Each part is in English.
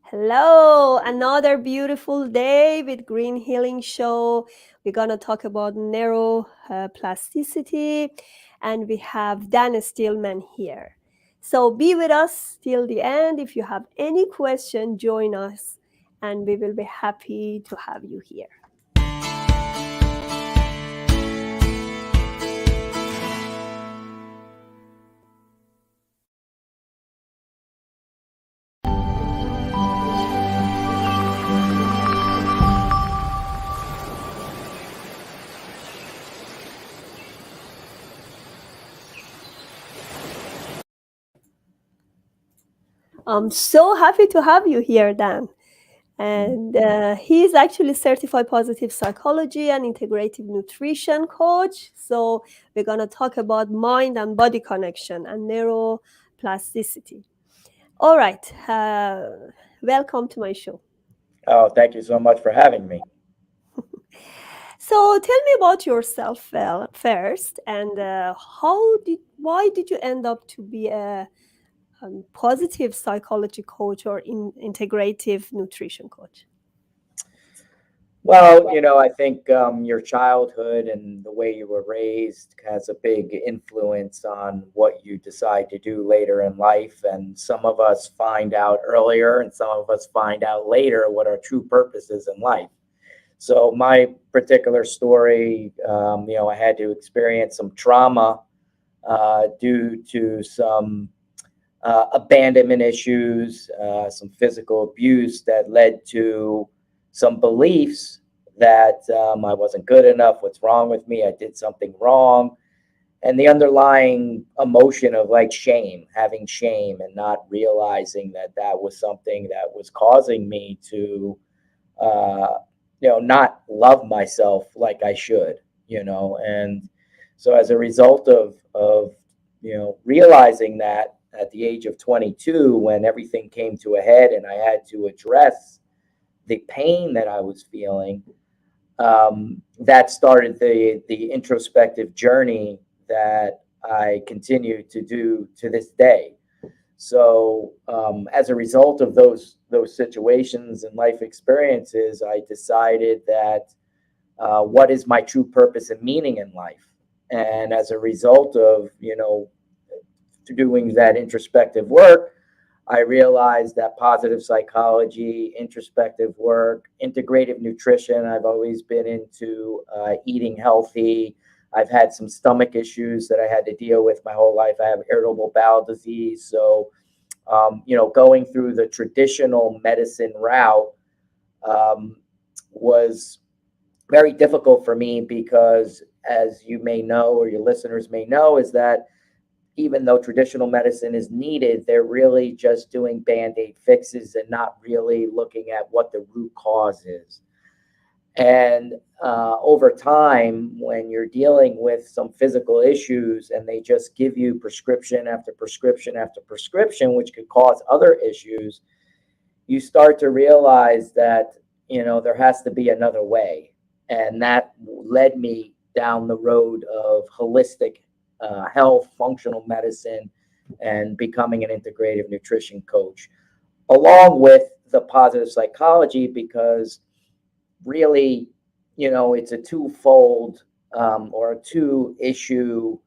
Hello, another beautiful day with Green Healing Show. We're going to talk about neuroplasticity, and we have Dan Stillman here. So be with us till the end. If you have any question, join us, and we will be happy to have you here. I'm so happy to have you here, Dan. And he's actually certified positive psychology and integrative nutrition coach. So we're going to talk about mind and body connection and neuroplasticity. All right. Welcome to my show. Oh, thank you so much for having me. So tell me about yourself first, and why did you end up to be a positive psychology coach or integrative nutrition coach? Well, I think your childhood and the way you were raised has a big influence on what you decide to do later in life. And some of us find out earlier, and some of us find out later what our true purpose is in life. So, my particular story, I had to experience some trauma due to some abandonment issues, some physical abuse that led to some beliefs that I wasn't good enough. What's wrong with me? I did something wrong. And the underlying emotion of like shame, having shame and not realizing that that was something that was causing me to, uh, not love myself like I should. And so as a result of realizing that at the age of 22, when everything came to a head and I had to address the pain that I was feeling, that started the introspective journey that I continue to do to this day. So, as a result of those situations and life experiences, I decided that what is my true purpose and meaning in life, and as a result of doing that introspective work, I realized that positive psychology, introspective work, integrative nutrition, I've always been into eating healthy. I've had some stomach issues that I had to deal with my whole life. I have irritable bowel disease. So, going through the traditional medicine route um, was very difficult for me because, as you may know, or your listeners may know, is that even though traditional medicine is needed, they're really just doing band-aid fixes and not really looking at what the root cause is. And over time, when you're dealing with some physical issues and they just give you prescription after prescription after prescription, which could cause other issues, you start to realize that, there has to be another way. And that led me down the road of holistic health, functional medicine, and becoming an integrative nutrition coach, along with the positive psychology, because really, it's a twofold or a two issues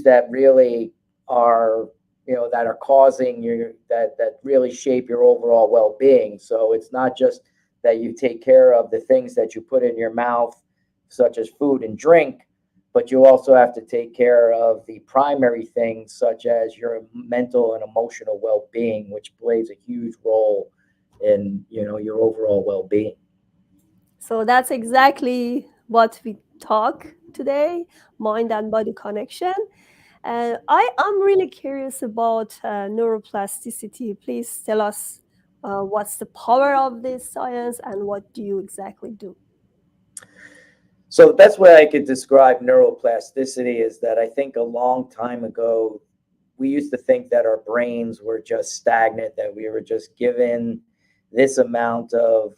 that really are, that are causing you that really shape your overall well-being. So it's not just that you take care of the things that you put in your mouth, such as food and drink, but you also have to take care of the primary things, such as your mental and emotional well-being, which plays a huge role in your overall well-being. So that's exactly what we talk today, mind and body connection. I am really curious about neuroplasticity. Please tell us what's the power of this science and what do you exactly do? So the best way I could describe neuroplasticity is that I think a long time ago we used to think that our brains were just stagnant, that we were just given this amount of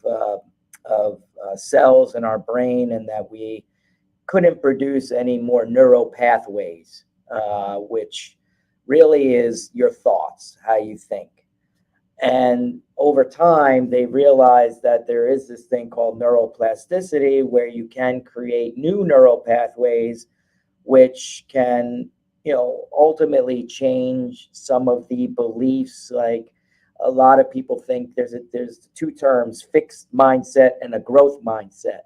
cells in our brain, and that we couldn't produce any more neural pathways, which really is your thoughts, how you think. And over time, they realized that there is this thing called neuroplasticity where you can create new neural pathways, which can, ultimately change some of the beliefs. Like a lot of people think there's two terms, fixed mindset and a growth mindset.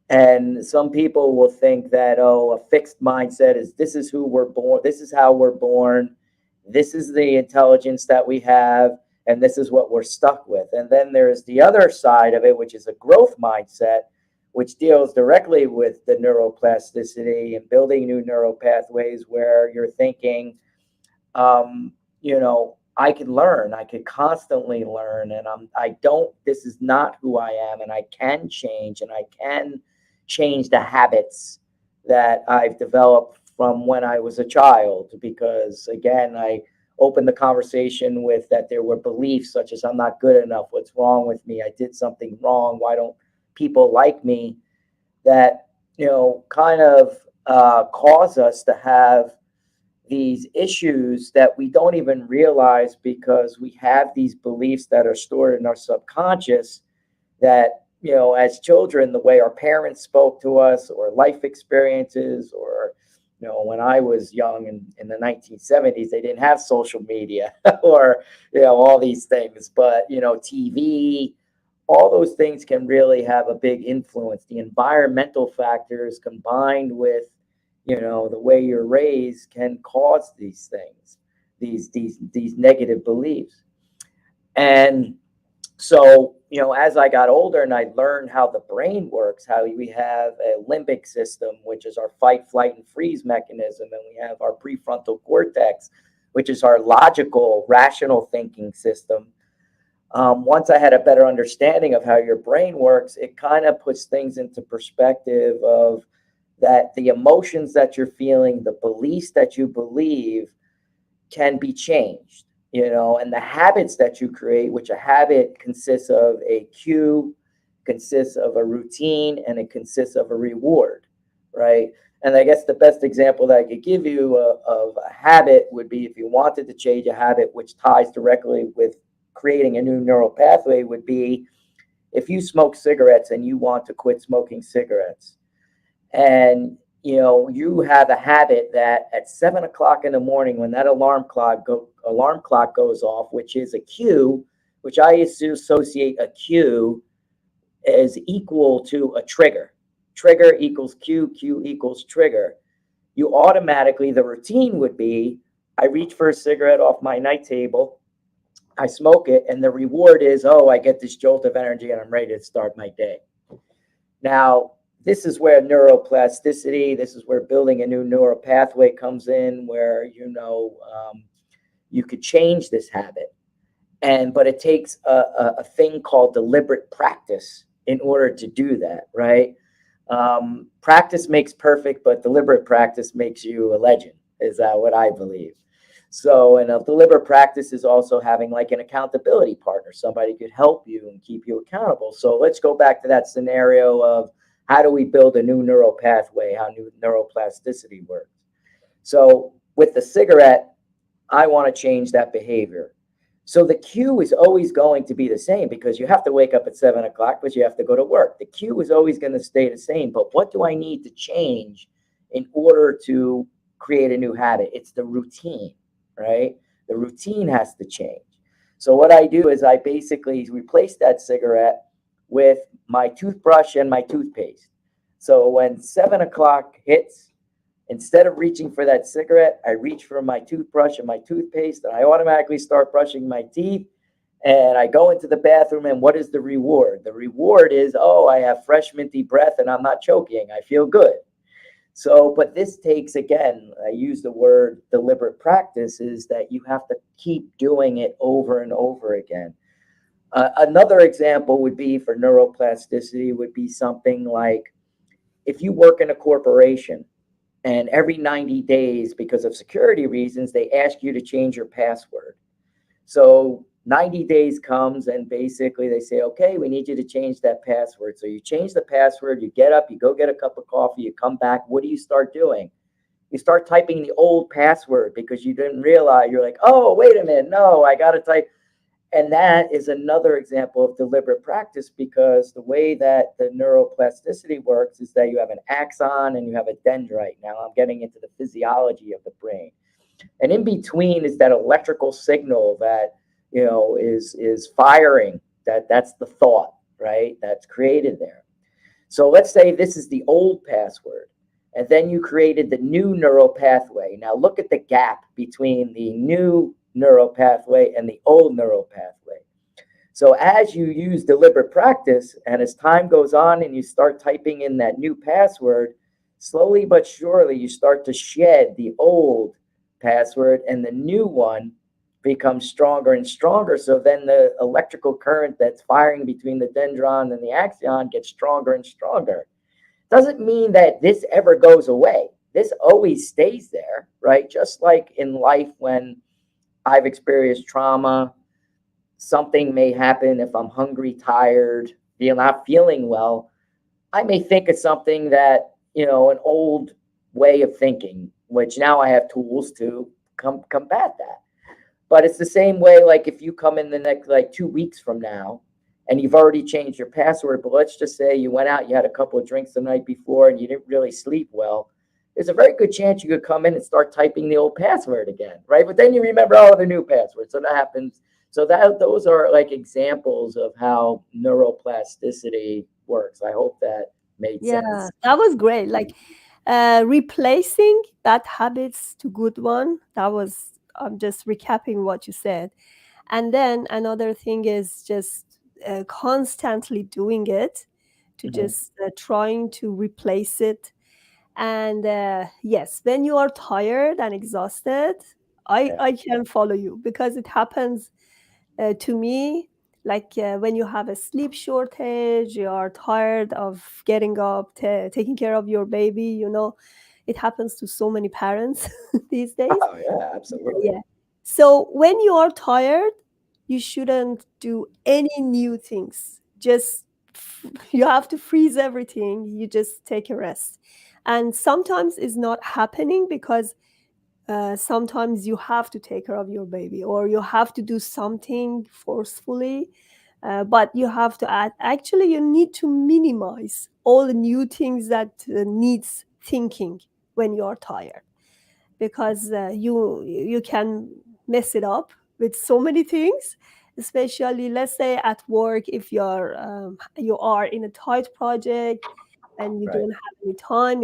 And some people will think that, oh, a fixed mindset is this is who we're born, this is how we're born, this is the intelligence that we have, and this is what we're stuck with. And then there's the other side of it, which is a growth mindset, which deals directly with the neuroplasticity and building new neural pathways where you're thinking, I can learn, I could constantly learn, and I don't, this is not who I am, and I can change, and I can change the habits that I've developed from when I was a child. Because again, I opened the conversation with that there were beliefs such as I'm not good enough, what's wrong with me, I did something wrong, why don't people like me, that kind of cause us to have these issues that we don't even realize, because we have these beliefs that are stored in our subconscious that, as children, the way our parents spoke to us, or life experiences, or, when I was young in the 1970s, they didn't have social media or, all these things, but, TV, all those things can really have a big influence. The environmental factors combined with, the way you're raised can cause these things, these negative beliefs. And so, as I got older and I learned how the brain works, how we have a limbic system, which is our fight, flight, and freeze mechanism, and we have our prefrontal cortex, which is our logical, rational thinking system. Once I had a better understanding of how your brain works, it kind of puts things into perspective of that the emotions that you're feeling, the beliefs that you believe can be changed, and the habits that you create, which a habit consists of a cue, consists of a routine, and it consists of a reward, right? And I guess the best example that I could give you of a habit would be, if you wanted to change a habit, which ties directly with creating a new neural pathway, would be if you smoke cigarettes and you want to quit smoking cigarettes, and you have a habit that at 7 o'clock in the morning, when that alarm clock goes off, which is a cue, which I used to associate a cue as equal to a trigger. Trigger equals cue, cue equals trigger. You automatically, the routine would be, I reach for a cigarette off my night table, I smoke it, and the reward is, oh, I get this jolt of energy and I'm ready to start my day. Now, this is where neuroplasticity, this is where building a new neural pathway comes in, where, you could change this habit. But it takes a thing called deliberate practice in order to do that, right? Practice makes perfect, but deliberate practice makes you a legend, is that what I believe. So, and a deliberate practice is also having like an accountability partner, somebody could help you and keep you accountable. So let's go back to that scenario of how do we build a new neural pathway, how new neuroplasticity works. So with the cigarette, I want to change that behavior. So the cue is always going to be the same, because you have to wake up at 7 o'clock, but you have to go to work. The cue is always going to stay the same. But what do I need to change in order to create a new habit? It's the routine, right? The routine has to change. So what I do is I basically replace that cigarette with my toothbrush and my toothpaste. So when 7 o'clock hits, instead of reaching for that cigarette, I reach for my toothbrush and my toothpaste, and I automatically start brushing my teeth. And I go into the bathroom, and what is the reward? The reward is, oh, I have fresh, minty breath, and I'm not choking. I feel good. So, but this takes, again, I use the word deliberate practice, is that you have to keep doing it over and over again. Another example would be for neuroplasticity would be something like, if you work in a corporation and every 90 days, because of security reasons, they ask you to change your password. So 90 days comes and basically they say, okay, we need you to change that password. So you change the password, you get up, you go get a cup of coffee, you come back. What do you start doing? You start typing the old password because you didn't realize. You're like, oh, wait a minute. No, I got to type. And that is another example of deliberate practice, because the way that the neuroplasticity works is that you have an axon and you have a dendrite. Now I'm getting into the physiology of the brain. And in between is that electrical signal that, is firing. That's the thought, right? That's created there. So let's say this is the old password, and then you created the new neural pathway. Now look at the gap between the new neural pathway and the old neural pathway. So as you use deliberate practice, and as time goes on and you start typing in that new password, slowly but surely you start to shed the old password, and the new one becomes stronger and stronger. So then the electrical current that's firing between the dendron and the axon gets stronger and stronger. Doesn't mean that this ever goes away. This always stays there, right? Just like in life, when I've experienced trauma, something may happen. If I'm hungry, tired, feel not feeling well, I may think of something that, an old way of thinking, which now I have tools to combat that. But it's the same way, like if you come in the next, like 2 weeks from now, and you've already changed your password, but let's just say you went out, you had a couple of drinks the night before, and you didn't really sleep well. There's a very good chance you could come in and start typing the old password again, right? But then you remember all the new passwords. So that happens. So those are like examples of how neuroplasticity works. I hope that made Yeah, sense. that was great. Like replacing bad habits to good one. That was, I'm just recapping what you said. And then another thing is just constantly doing it, to Mhm. just trying to replace it. And yes, when you are tired and exhausted, Yeah. I can follow you, because it happens to me. Like when you have a sleep shortage, you are tired of getting up, taking care of your baby, it happens to so many parents these days. Oh, yeah, absolutely. Yeah. So when you are tired, you shouldn't do any new things. Just you have to freeze everything. You just take a rest. And sometimes it's not happening because sometimes you have to take care of your baby, or you have to do something forcefully. But you have to add, actually, you need to minimize all the new things that needs thinking when you are tired, because you can mess it up with so many things, especially, let's say, at work. If you are in a tight project and you Right. don't have any time,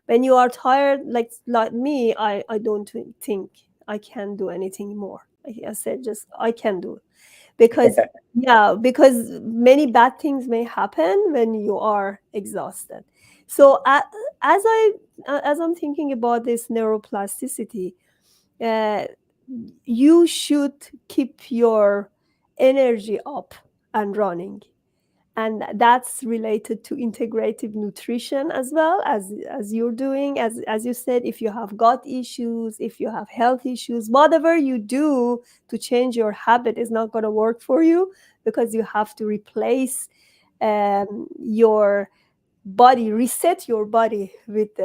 when you are tired, like me, I don't think I can do anything more. Like I said, just I can do it, because yeah, because many bad things may happen when you are exhausted. So as I'm thinking about this neuroplasticity, uh, you should keep your energy up and running, and that's related to integrative nutrition as well, as you're doing, as you said. If you have gut issues, if you have health issues, whatever you do to change your habit is not going to work for you, because you have to replace your body, reset your body with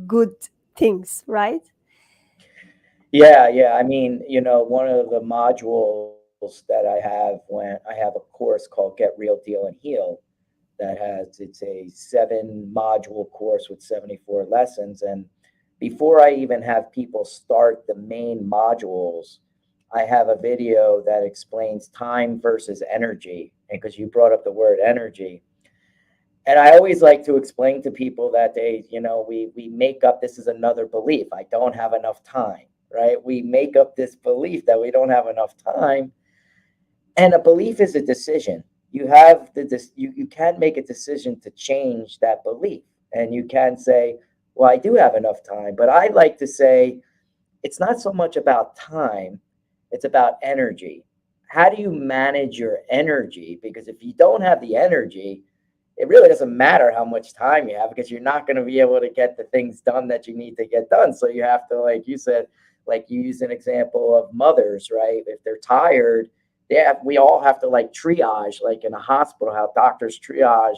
good things, right? Yeah, yeah. I mean, one of the modules that I have, when I have a course called Get Real, Deal, and Heal, it's a 7 module course with 74 lessons. And before I even have people start the main modules, I have a video that explains time versus energy. And because you brought up the word energy, and I always like to explain to people that we make up, this is another belief. I don't have enough time, right? We make up this belief that we don't have enough time, and a belief is a decision. You can make a decision to change that belief, and you can say, well, I do have enough time. But I like to say it's not so much about time, it's about energy. How do you manage your energy? Because if you don't have the energy, it really doesn't matter how much time you have, because you're not going to be able to get the things done that you need to get done. So you have to, like you said, like you use an example of mothers, right? If they're tired, we all have to like triage, like in a hospital, how doctors triage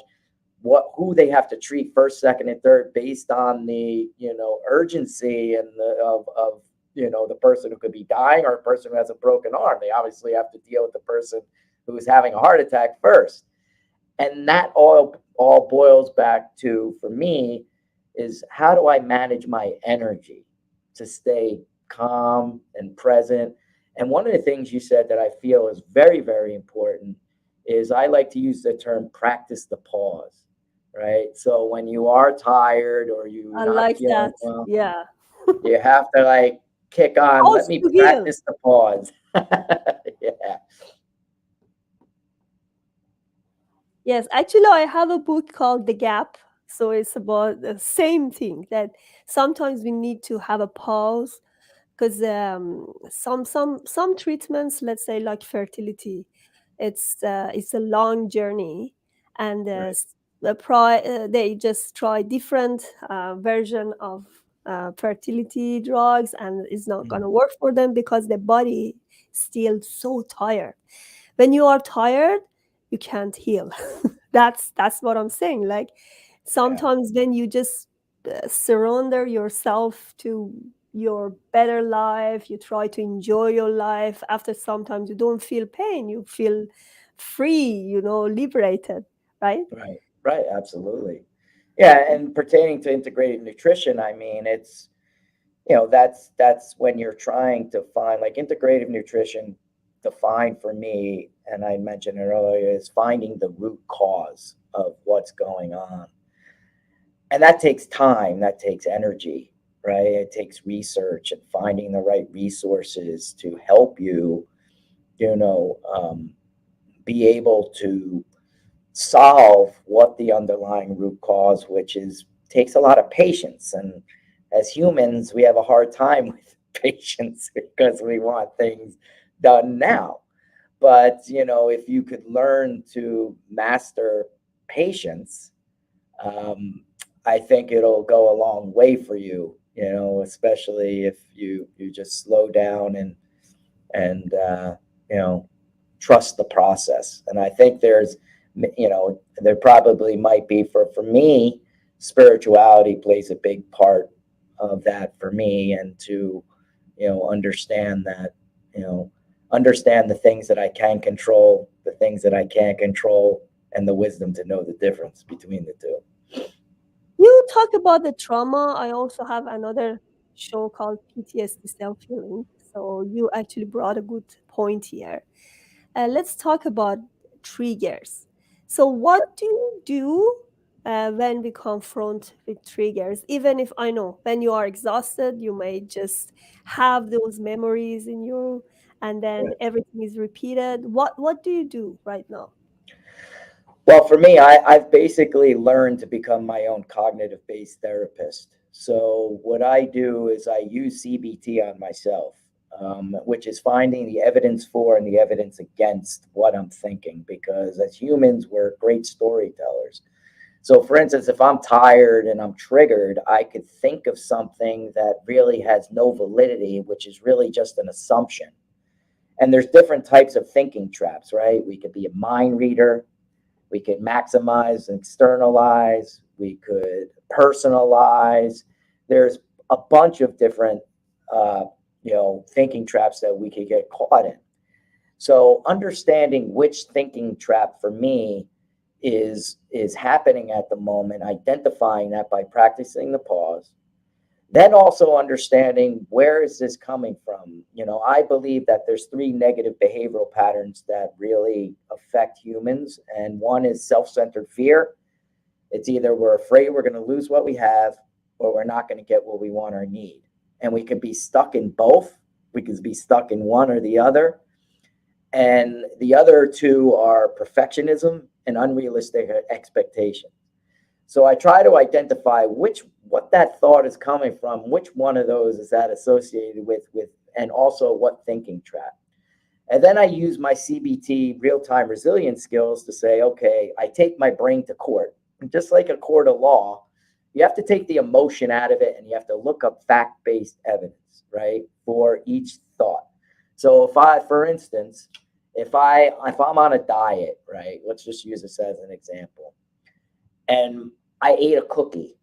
who they have to treat first, second, and third based on the urgency and the person who could be dying or a person who has a broken arm. They obviously have to deal with the person who is having a heart attack first. And that all boils back to, for me, is how do I manage my energy to stay calm and present? And one of the things you said that I feel is very, very important is I like to use the term practice the pause, right? So when you are tired or you're I not like feeling that. well, Yeah. you have to like kick on, let Pause me to heal. practice the pause. Yeah, Yes, actually, I have a book called The Gap. So it's about the same thing that sometimes we need to have a pause because some treatments, let's say like fertility, it's a long journey, and right. they just try different version of fertility drugs, and it's not Mhm. gonna work for them because the body still so tired. When you are tired, you can't heal. That's what I'm saying. Like Yeah, sometimes when you just surrender yourself to your better life, you try to enjoy your life. After sometimes you don't feel pain, you feel free, liberated, right? right, right, absolutely. Yeah, and pertaining to integrated nutrition, I mean, it's that's when you're trying to find like integrative nutrition defined for me, and I mentioned it earlier, is finding the root cause of what's going on. And that takes time, that takes energy, right? It takes research and finding the right resources to help you, you know, um, be able to solve what the underlying root cause, which is takes a lot of patience. And as humans, we have a hard time with patience because we want things done now. But if you could learn to master patience, um, I think it'll go a long way for you. Especially if you just slow down and you know trust the process. And I think there probably might be for me, spirituality plays a big part of that for me, and to understand that you know understand the things that I can control, the things that I can't control, and the wisdom to know the difference between the two. You talk about the trauma. I also have another show called PTSD Self Healing. So you actually brought a good point here. Let's talk about triggers. So, what do you do when we confront with triggers? Even if I know when you are exhausted, you may just have those memories in you, and then everything is repeated. What do you do right now? Well, for me, I've basically learned to become my own cognitive based therapist. So, what I do is I use CBT on myself, which is finding the evidence for and the evidence against what I'm thinking. Because as humans, we're great storytellers. So, for instance, if I'm tired and I'm triggered, I could think of something that really has no validity, which is really just an assumption. And there's different types of thinking traps, right? We could be a mind reader, we could maximize and externalize, we could personalize. There's a bunch of different uh, thinking traps that we could get caught in. So understanding which thinking trap for me is happening at the moment, identifying that by practicing the pause, then also understanding where is this coming from. I believe that there's three negative behavioral patterns that really affect humans, and one is self-centered fear. It's either we're afraid we're going to lose what we have, or we're not going to get what we want or need. And we could be stuck in both. We could be stuck in one or the other. And the other two are perfectionism and unrealistic expectations. So I try to identify what that thought is coming from, which one of those is that associated with, and also what thinking trap. And then I use my CBT real-time resilience skills to say, okay, I take my brain to court. Just like a court of law, you have to take the emotion out of it and you have to look up fact-based evidence, right, for each thought. So for instance, if I'm on a diet, right, let's just use this as an example, and I ate a cookie,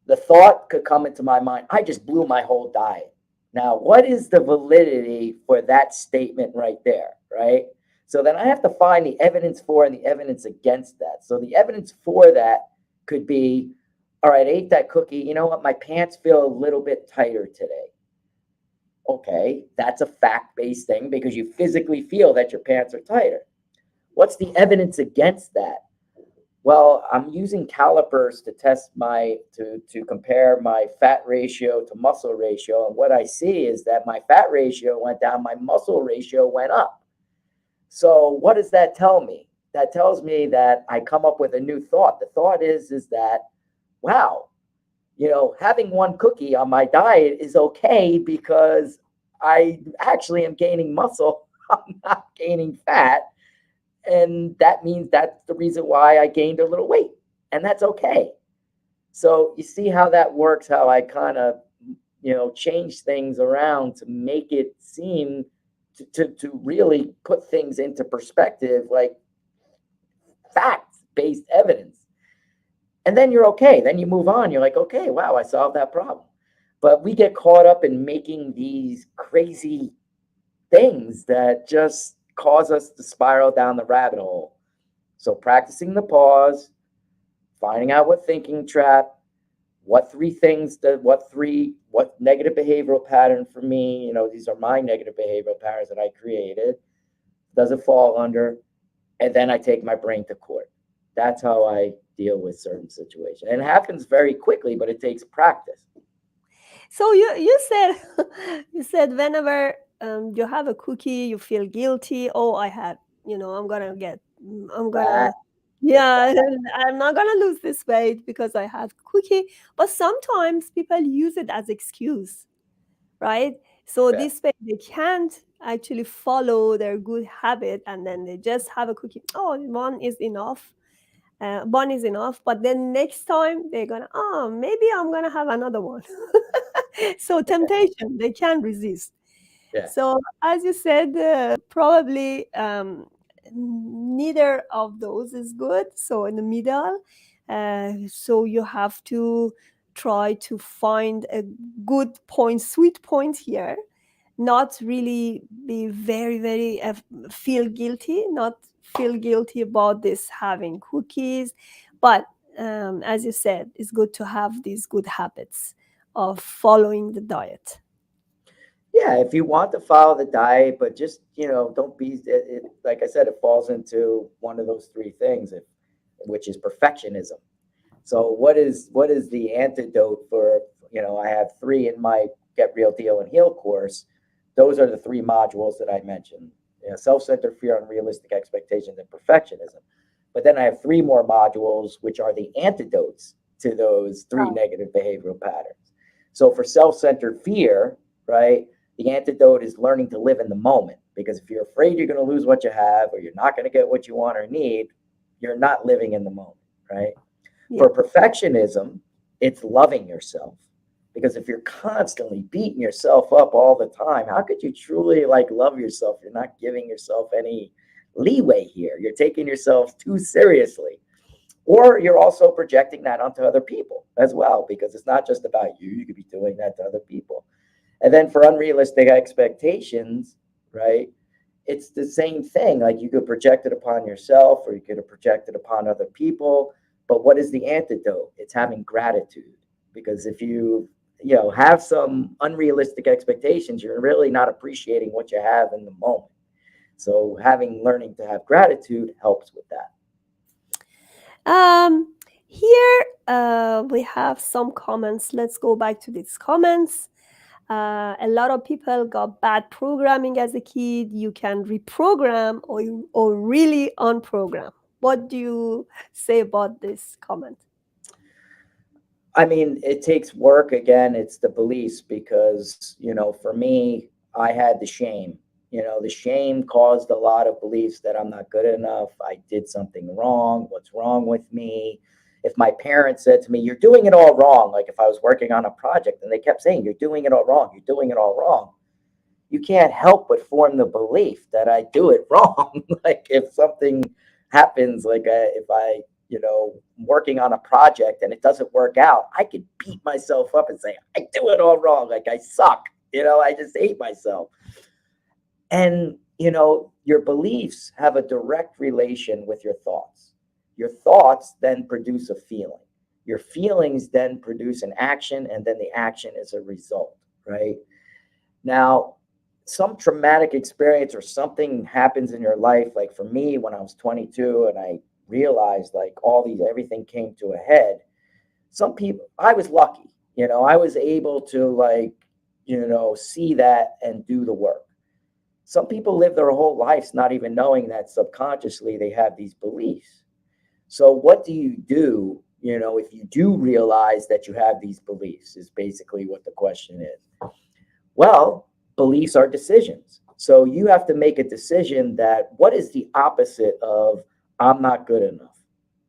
the thought could come into my mind, I just blew my whole diet. Now, what is the validity for that statement right there, right? So then I have to find the evidence for and the evidence against that. So the evidence for that could be, all right, I ate that cookie. You know what? My pants feel a little bit tighter today. Okay, that's a fact-based thing because you physically feel that your pants are tighter. What's the evidence against that? Well, I'm using calipers to test to compare my fat ratio to muscle ratio, and what I see is that my fat ratio went down, my muscle ratio went up. So what does that tell me? That tells me that I come up with a new thought. The thought is that, wow, having one cookie on my diet is okay because I actually am gaining muscle. I'm not gaining fat. And that means that's the reason why I gained a little weight. And that's okay. So you see how that works, how I kind of, change things around to make it seem to really put things into perspective, like fact-based evidence. And then you're okay. Then you move on. You're like, okay, wow, I solved that problem. But we get caught up in making these crazy things that just cause us to spiral down the rabbit hole. So practicing the pause, finding out what thinking trap, what negative behavioral pattern for me, these are my negative behavioral patterns that I created, does it fall under, and then I take my brain to court. That's how I deal with certain situations. And it happens very quickly, but it takes practice. So you said you said whenever you have a cookie, you feel guilty. Oh, I had, I'm Fat, gonna, get yeah, fat. I'm not gonna lose this weight because I had cookie. But sometimes people use it as excuse, right? So Yeah. this way they can't actually follow their good habit, and then they just have a cookie. Oh, one is enough. One is enough. But then next time they're gonna, oh, maybe I'm gonna have another one. So temptation, they can't resist. Yeah. So as you said, probably neither of those is good. So in the middle, so you have to try to find a good point, sweet point here, not really be very, very feel guilty, not feel guilty about this having cookies, but as you said, it's good to have these good habits of following the diet. Yeah, if you want to follow the diet, but just, don't be like I said, it falls into one of those three things, which is perfectionism. So what is the antidote for, I have three in my Get Real Deal and Heal course. Those are the three modules that I mentioned. Self-centered fear, unrealistic expectations, and perfectionism. But then I have three more modules, which are the antidotes to those three negative behavioral patterns. So for self-centered fear, right, the antidote is learning to live in the moment. Because if you're afraid you're going to lose what you have or you're not going to get what you want or need, you're not living in the moment, right? Yeah. For perfectionism, it's loving yourself. Because if you're constantly beating yourself up all the time, how could you truly love yourself? You're not giving yourself any leeway here. You're taking yourself too seriously. Or you're also projecting that onto other people as well, because it's not just about you. You could be doing that to other people. And then for unrealistic expectations, right? It's the same thing. Like you could project it upon yourself or you could project it upon other people. But what is the antidote? It's having gratitude. Because if you have some unrealistic expectations, you're really not appreciating what you have in the moment. So learning to have gratitude helps with that. Here we have some comments. Let's go back to these comments. A lot of people got bad programming as a kid. You can reprogram or really unprogram. What do you say about this comment? I mean, it takes work. Again, it's the beliefs because, for me, I had the shame. The shame caused a lot of beliefs that I'm not good enough. I did something wrong. What's wrong with me? If my parents said to me, "You're doing it all wrong," like if I was working on a project and they kept saying, "You're doing it all wrong, you're doing it all wrong," you can't help but form the belief that I do it wrong. Like if something happens, like if I, working on a project and it doesn't work out, I could beat myself up and say, I do it all wrong. Like I suck. I just hate myself. And, your beliefs have a direct relation with your thoughts. Your thoughts then produce a feeling. Your feelings then produce an action, and then the action is a result, right? Now, some traumatic experience or something happens in your life, like for me, when I was 22 and I realized like everything came to a head. Some people, I was lucky, I was able to like, see that and do the work. Some people live their whole lives not even knowing that subconsciously they have these beliefs. So, what do you do, if you do realize that you have these beliefs, is basically what the question is. Well, beliefs are decisions. So, you have to make a decision that what is the opposite of I'm not good enough,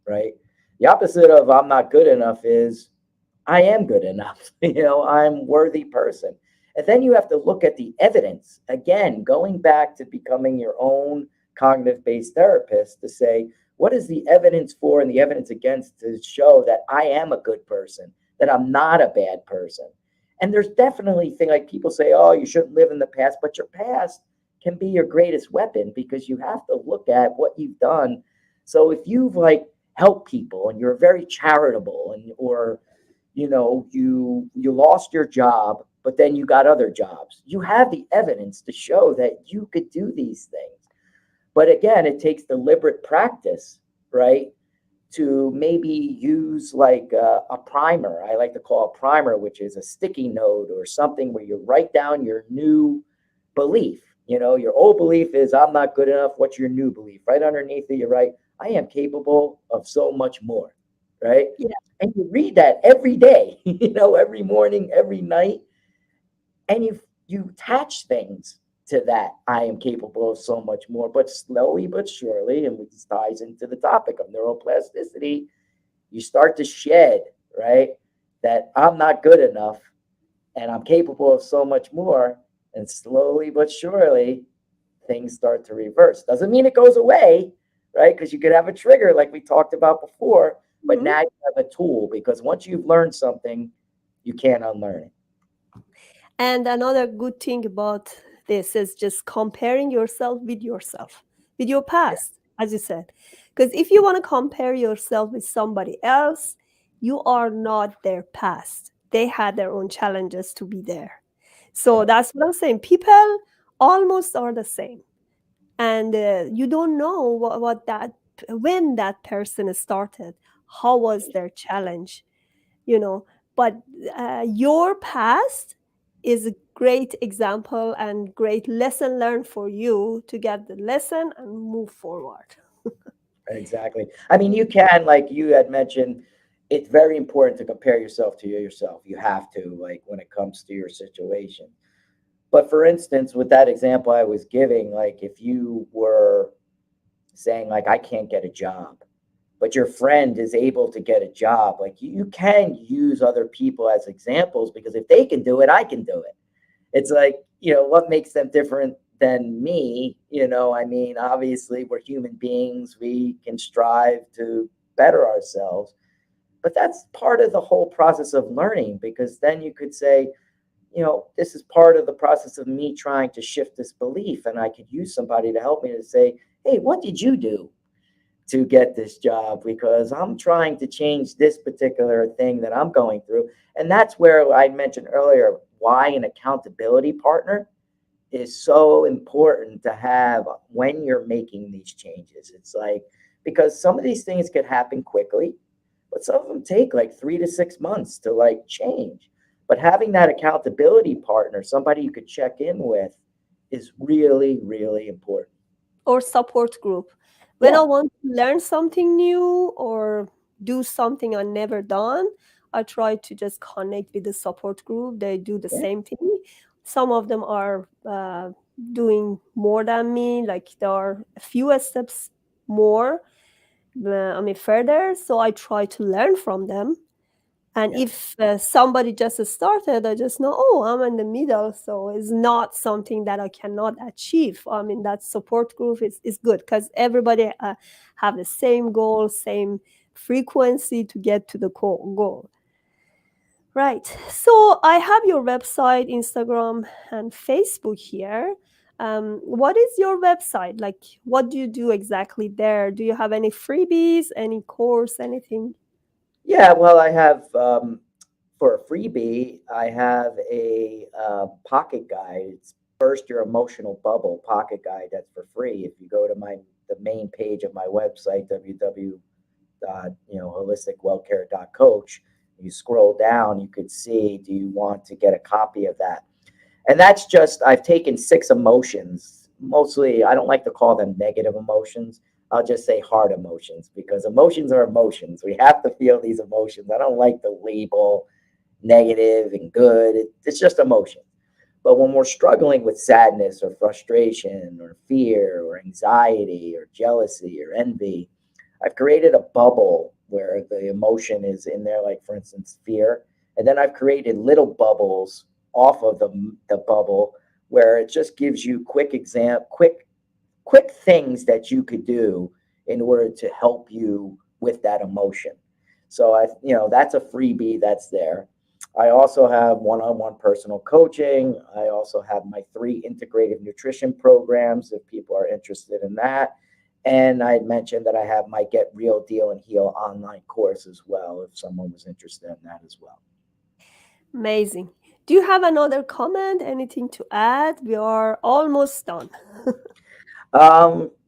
right? The opposite of I'm not good enough is I am good enough. I'm worthy person. And then you have to look at the evidence. Again, going back to becoming your own cognitive based therapist to say, what is the evidence for and the evidence against to show that I am a good person, that I'm not a bad person? And there's definitely things like people say, oh, you shouldn't live in the past, but your past can be your greatest weapon because you have to look at what you've done. So if you've like helped people and you're very charitable or you lost your job, but then you got other jobs. You have the evidence to show that you could do these things. But again, it takes deliberate practice, right? To maybe use like a primer. I like to call a primer, which is a sticky note or something where you write down your new belief. Your old belief is I'm not good enough. What's your new belief? Right underneath it, you write, I am capable of so much more, right? Yeah. And you read that every day, every morning, every night, and you attach things to that. I am capable of so much more, but slowly but surely, and this ties into the topic of neuroplasticity, you start to shed, right? That I'm not good enough and I'm capable of so much more. And slowly but surely, things start to reverse. Doesn't mean it goes away, right? Because you could have a trigger like we talked about before, but Mhm. now you have a tool because once you've learned something, you can't unlearn it. And another good thing about this is just comparing yourself with your Yeah, past, as you said. Because if you want to compare yourself with somebody else, you are not their past. They had their own challenges to be there. So yeah, that's what I'm saying. People almost are the same. And you don't know when that person started, how was their challenge, you know but your past is a great example and great lesson learned for you to get the lesson and move forward. exactly. I mean, you can, like you had mentioned, it's very important to compare yourself to yourself. You have to, like, when it comes to your situation. But for instance, with that example I was giving, like, if you were saying, like, I can't get a job, but your friend is able to get a job, like, you can use other people as examples because if they can do it, I can do it. It's like, what makes them different than me? I mean, obviously, we're human beings. We can strive to better ourselves. But that's part of the whole process of learning because then you could say, this is part of the process of me trying to shift this belief. And I could use somebody to help me to say, hey, what did you do to get this job? Because I'm trying to change this particular thing that I'm going through. And that's where I mentioned earlier why an accountability partner is so important to have when you're making these changes. It's like, because some of these things could happen quickly, but some of them take like 3 to 6 months to like change. But having that accountability partner, somebody you could check in with, is really, really important. Or support group. When I Yeah, want to learn something new or do something I never done, I try to just connect with the support group. They do the yeah, same thing. Some of them are doing more than me, like there are a few steps more, further. So I try to learn from them. And yeah. if somebody just started, I just know, oh, I'm in the middle. So it's not something that I cannot achieve. I mean, that support group is good because everybody have the same goal, same frequency to get to the goal. Right. So I have your website, Instagram, and Facebook here. What is your website? Like, what do you do exactly there? Do you have any freebies, any course, anything? Yeah, well, I have for a freebie, I have a pocket guide. It's Burst Your Emotional Bubble pocket guide. That's for free. If you go to the main page of my website, holisticwellcare.coach, you scroll down, you could see, do you want to get a copy of that? And that's just, I've taken 6 emotions. Mostly, I don't like to call them negative emotions. I'll just say hard emotions, because emotions are emotions. We have to feel these emotions. I don't like the label negative and good. It's just emotion. But when we're struggling with sadness or frustration or fear or anxiety or jealousy or envy, I've created a bubble where the emotion is in there, like for instance, fear. And then I've created little bubbles off of the bubble where it just gives you quick things that you could do in order to help you with that emotion. So that's a freebie that's there. I also have one-on-one personal coaching. I also have my 3 integrative nutrition programs if people are interested in that. And I had mentioned that I have my Get Real Deal and Heal online course as well, if someone was interested in that as well. Amazing. Do you have another comment? Anything to add? We are almost done.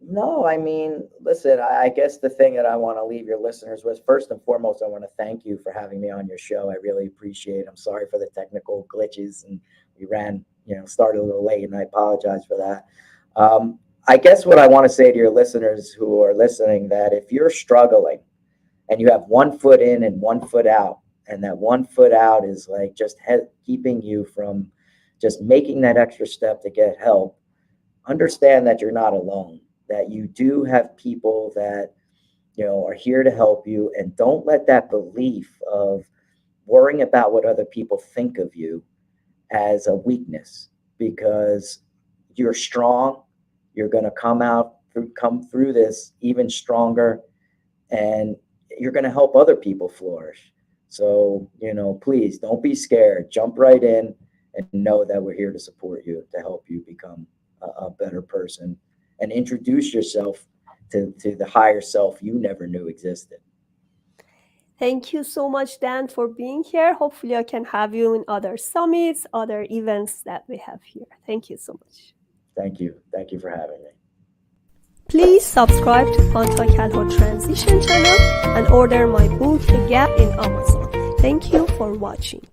No, I mean, listen, I guess the thing that I want to leave your listeners with, first and foremost, I want to thank you for having me on your show. I really appreciate it. I'm sorry for the technical glitches and we started a little late and I apologize for that. I guess what I want to say to your listeners who are listening, that if you're struggling and you have one foot in and one foot out, and that one foot out is like just keeping you from just making that extra step to get help, understand that you're not alone, that you do have people that are here to help you, and don't let that belief of worrying about what other people think of you as a weakness, because you're strong. You're going to come through this even stronger, and you're going to help other people flourish. So, please don't be scared. Jump right in and know that we're here to support you, to help you become a better person and introduce yourself to the higher self you never knew existed. Thank you so much, Dan, for being here. Hopefully, I can have you in other summits, other events that we have here. Thank you so much. Thank you. Thank you for having me. Please subscribe to Pantea Kalhor Transition channel and order my book, The Gap, in Amazon. Thank you for watching.